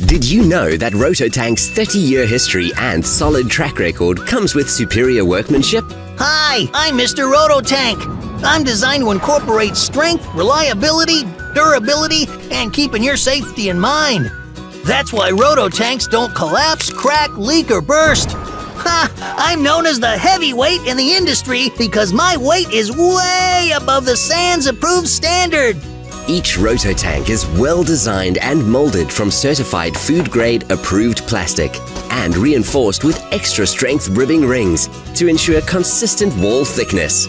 Did you know that Rototank's 30-year history and solid track record comes with superior workmanship? Hi, I'm Mr. Rototank. I'm designed to incorporate strength, reliability, durability, and keeping your safety in mind. That's why Rototanks don't collapse, crack, leak, or burst. Ha! I'm known as the heavyweight in the industry because my weight is way above the SANS approved standard. Each Rototank is well designed and molded from certified food-grade approved plastic and reinforced with extra strength ribbing rings to ensure consistent wall thickness.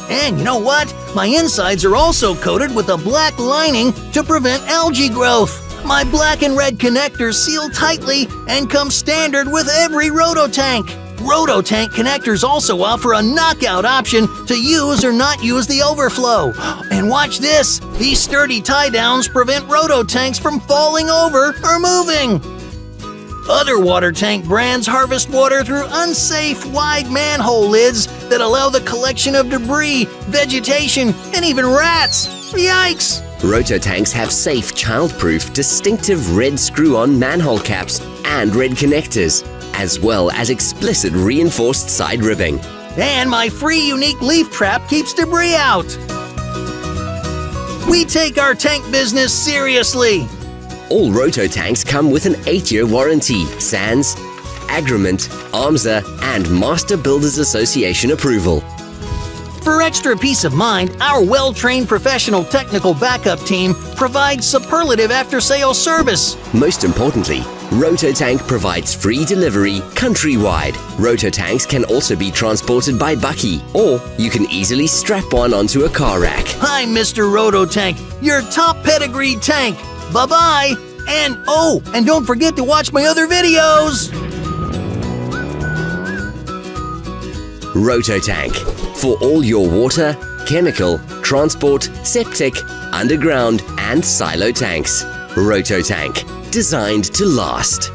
And you know what? My insides are also coated with a black lining to prevent algae growth. My black and red connectors seal tightly and come standard with every Rototank. Rototank connectors also offer a knockout option to use or not use the overflow. And watch this! These sturdy tie-downs prevent Rototanks from falling over or moving. Other water tank brands harvest water through unsafe, wide manhole lids that allow the collection of debris, vegetation, and even rats. Yikes! Rototanks have safe, child-proof, distinctive red screw-on manhole caps and red connectors, as well as explicit reinforced side ribbing. And my free unique leaf trap keeps debris out. We take our tank business seriously. All Rototanks come with an 8-year warranty, SANS, Agrement, ARMSA, and Master Builders Association approval. For extra peace of mind, our well-trained professional technical backup team provides superlative after-sales service. Most importantly, Rototank provides free delivery countrywide. Rototanks can also be transported by Bucky, or you can easily strap one onto a car rack. I'm Mr. Rototank, your top pedigree tank. Bye-bye! And don't forget to watch my other videos! Rototank, for all your water, chemical, transport, septic, underground, and silo tanks. Rototank, designed to last.